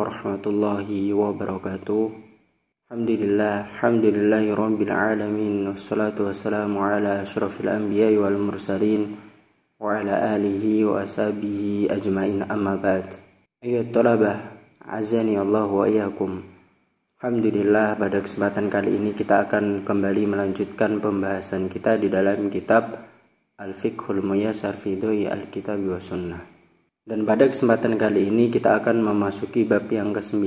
warahmatullahi wabarakatuh. Alhamdulillahirabbil alamin, wassalatu wassalamu ala asyrafil anbiya'i wal mursalin wa ala alihi wa ashabihi ajmain, amma ba'd. Ayyuhat thalabah, azani Allah wa iyyakum. Alhamdulillah, pada kesempatan kali ini kita akan kembali melanjutkan pembahasan kita di dalam kitab Al-Fiqhul Muyassar fi Daw'i Al-Kitab wa Sunnah. Dan pada kesempatan kali ini kita akan memasuki bab yang ke-9.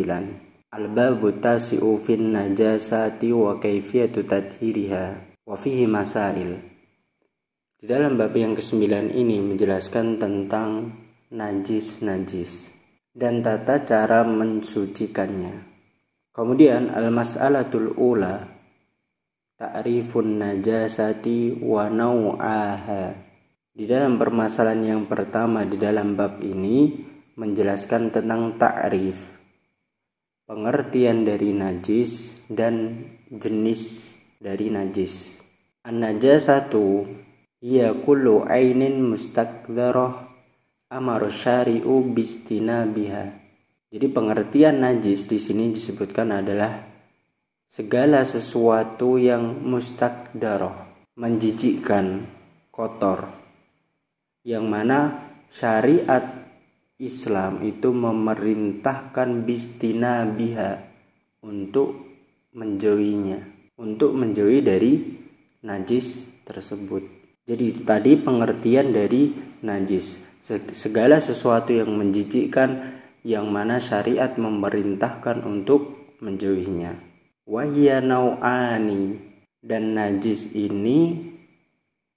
Al-babu tasi'u fin najasati wa kaifiyatu tadhiriha wa fihi masail. Di dalam bab yang ke-9 ini menjelaskan tentang najis dan tata cara mensucikannya. Kemudian al-mas'alatul ula ta'rifun najasati wa nau'aha. Di dalam permasalahan yang pertama di dalam bab ini menjelaskan tentang ta'rif, pengertian dari najis dan jenis dari najis. An-najasatu hiya kullu ainin mustaqdarah amara syari'u bistinabiha. Jadi pengertian najis di sini disebutkan adalah segala sesuatu yang mustaqdarah, menjijikkan, kotor, yang mana syariat Islam itu memerintahkan bistinabiha untuk menjauhinya, untuk menjauhi dari najis tersebut. Jadi itu tadi pengertian dari najis, segala sesuatu yang menjijikkan yang mana syariat memerintahkan untuk menjauhinya. Wahya nau'ani, dan najis ini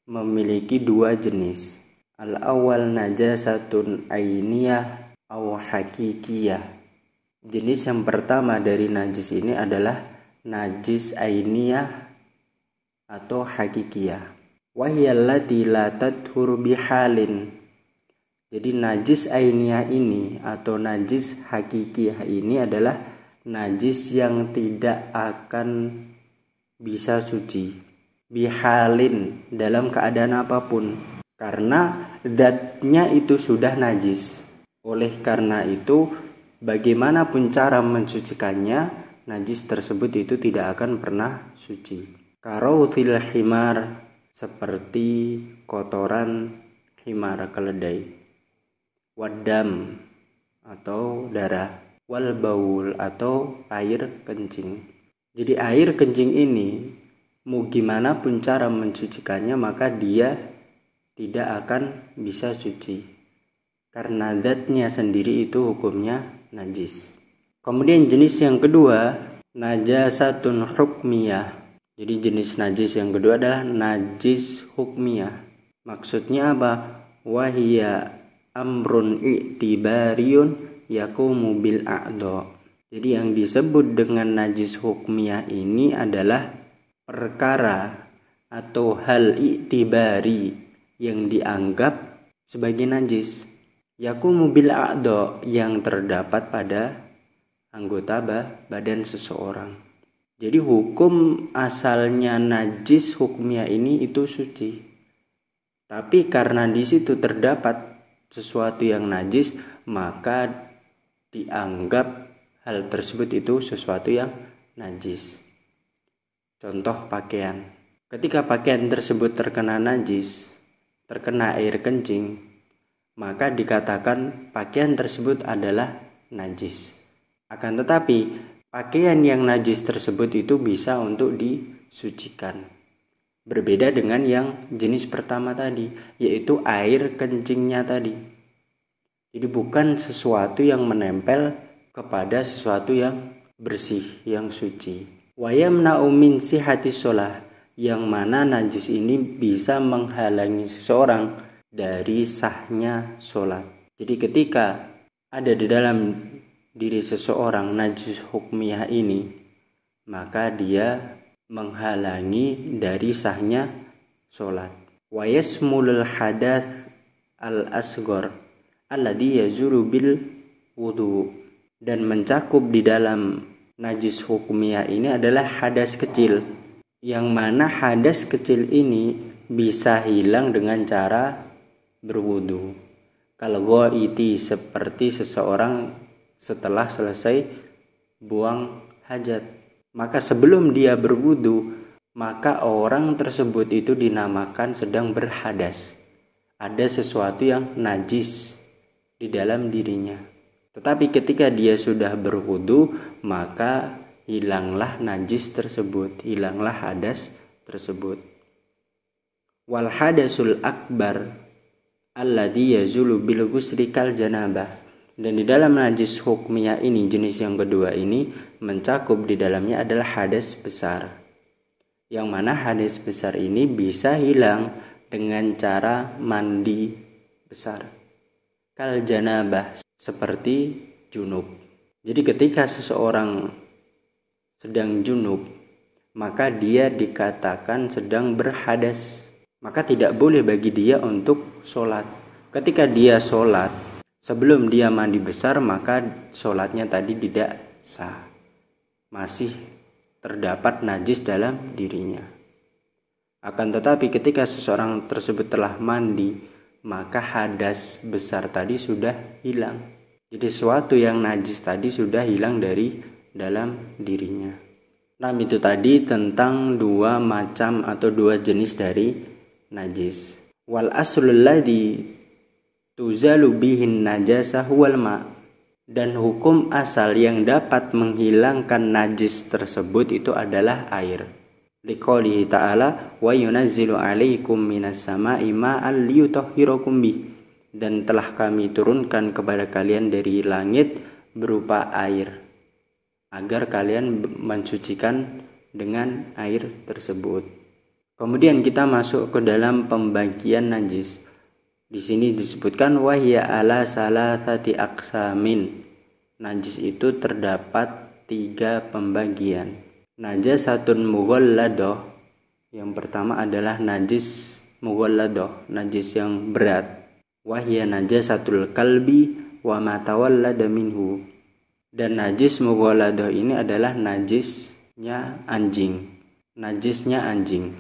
memiliki dua jenis. Al-awwal najasatun ainiyah aw hakikiyah. Jenis yang pertama dari najis ini adalah najis ainiyah atau hakikiyah. Wahya allati la tadhur bihalin. Jadi najis ainiyah ini atau najis hakikiyah ini adalah najis yang tidak akan bisa suci bihalin, dalam keadaan apapun, karena zatnya itu sudah najis. Oleh karena itu, bagaimanapun cara mensucikannya, najis tersebut itu tidak akan pernah suci. Karautil himar, seperti kotoran himar, keledai. Wadam, atau darah. Wal baul, atau air kencing. Jadi air kencing ini, mau gimana pun cara mensucikannya, maka dia tidak akan bisa suci, karena zatnya sendiri itu hukumnya najis. Kemudian jenis yang kedua, najasatun hukmiyah. Jadi jenis najis yang kedua adalah najis hukmiyah. Maksudnya apa? Wahia amrun i'tibariyun yakumu bil a'dha. Jadi yang disebut dengan najis hukmiyah ini adalah perkara atau hal i'tibari yang dianggap sebagai najis, yakumu bil a'dha, yang terdapat pada anggota badan seseorang. Jadi hukum asalnya najis hukmiyah ini itu suci, tapi karena di situ terdapat sesuatu yang najis, maka dianggap hal tersebut itu sesuatu yang najis. Contoh pakaian. Ketika pakaian tersebut terkena najis, terkena air kencing, maka dikatakan pakaian tersebut adalah najis. Akan tetapi pakaian yang najis tersebut itu bisa untuk disucikan. Berbeda dengan yang jenis pertama tadi, yaitu air kencingnya tadi. Jadi bukan sesuatu yang menempel kepada sesuatu yang bersih, yang suci. Wa yamna'u min sihhati shalah, yang mana najis ini bisa menghalangi seseorang dari sahnya sholat. Jadi ketika ada di dalam diri seseorang najis hukmiyah ini, maka dia menghalangi dari sahnya sholat. Wa yasmulul hadath al-asghar alladhi yazulu bil wudu, dan mencakup di dalam najis hukmiyah ini adalah hadas kecil, yang mana hadas kecil ini bisa hilang dengan cara berwudu. Kalau ghaiti, seperti seseorang setelah selesai buang hajat. Maka sebelum dia berwudu, maka orang tersebut itu dinamakan sedang berhadas. Ada sesuatu yang najis di dalam dirinya. Tetapi ketika dia sudah berwudu, maka hilanglah najis tersebut, hilanglah hadas tersebut. Wal hadasul akbar alladhi yazulu bil ghusli kal janabah. Dan di dalam najis hukmiyah ini, jenis yang kedua ini mencakup di dalamnya adalah hadas besar. Yang mana hadas besar ini bisa hilang dengan cara mandi besar. Kal janabah, seperti junub. Jadi ketika seseorang sedang junub, maka dia dikatakan sedang berhadas. Maka tidak boleh bagi dia untuk sholat. Ketika dia sholat, sebelum dia mandi besar, maka sholatnya tadi tidak sah. Masih terdapat najis dalam dirinya. Akan tetapi ketika seseorang tersebut telah mandi, maka hadas besar tadi sudah hilang. Jadi sesuatu yang najis tadi sudah hilang dari dalam dirinya. Nah, itu tadi tentang dua macam atau dua jenis dari najis. Wal aslul ladzi tuzalu bihin najasah wal ma. Dan hukum asal yang dapat menghilangkan najis tersebut itu adalah air. Liqoulihi ta'ala wa yunazzilu 'alaikum minas sama'i ma'an liyutahhirakum bih. Dan telah kami turunkan kepada kalian dari langit berupa air, agar kalian mensucikan dengan air tersebut. Kemudian kita masuk ke dalam pembagian najis. Di sini disebutkan wahya ala salasati aqsamin. Najis itu terdapat 3 pembagian. Najasatun mughalladah. Yang pertama adalah najis mughalladah, najis yang berat. Wahya najasatul kalbi wa ma tawallada minhu. Dan najis mughalladah ini adalah najisnya anjing. Najisnya anjing.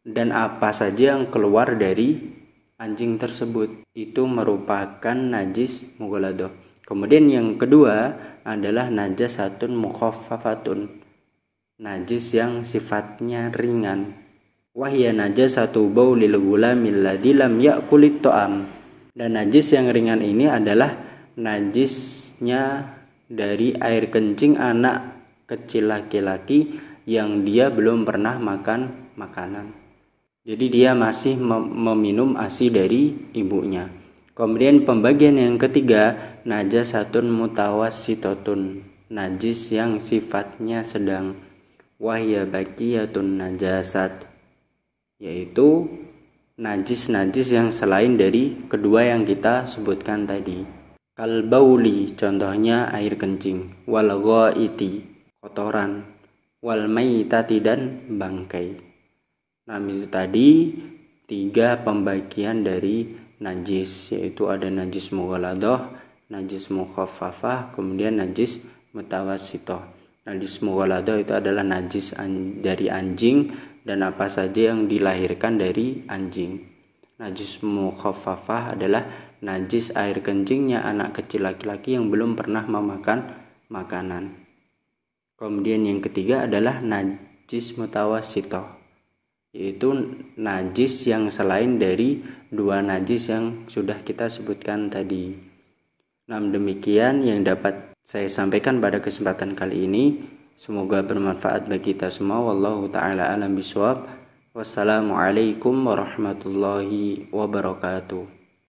Dan apa saja yang keluar dari anjing tersebut itu merupakan najis mughalladah. Kemudian yang kedua adalah najasatun mukhaffafatun, najis yang sifatnya ringan. Wahya najasatu baulil ghulamil ladzi lam ya'kulit ta'am. Dan najis yang ringan ini adalah najisnya dari air kencing anak kecil laki-laki yang dia belum pernah makan makanan. Jadi dia masih meminum ASI dari ibunya. Kemudian pembagian yang ketiga, najasatun mutawassitotun, najis yang sifatnya sedang. Wahya baqiyatun najasat, yaitu najis-najis yang selain dari kedua yang kita sebutkan tadi. Kal bauli, contohnya air kencing. Wal ghaiti, kotoran. Wal maitati, dan bangkai. Nah, itu tadi 3 pembagian dari najis, yaitu ada najis mughalladah, najis mukhaffafah, kemudian najis mutawassithah. Najis mughalladah itu adalah najis dari anjing dan apa saja yang dilahirkan dari anjing. Najis mukhaffafah adalah najis air kencingnya anak kecil laki-laki yang belum pernah memakan makanan. Kemudian yang ketiga adalah najis mutawassithah, yaitu najis yang selain dari 2 najis yang sudah kita sebutkan tadi. Nah, demikian yang dapat saya sampaikan pada kesempatan kali ini. Semoga bermanfaat bagi kita semua. Wallahu ta'ala alam bisawab. Wassalamualaikum warahmatullahi wabarakatuh.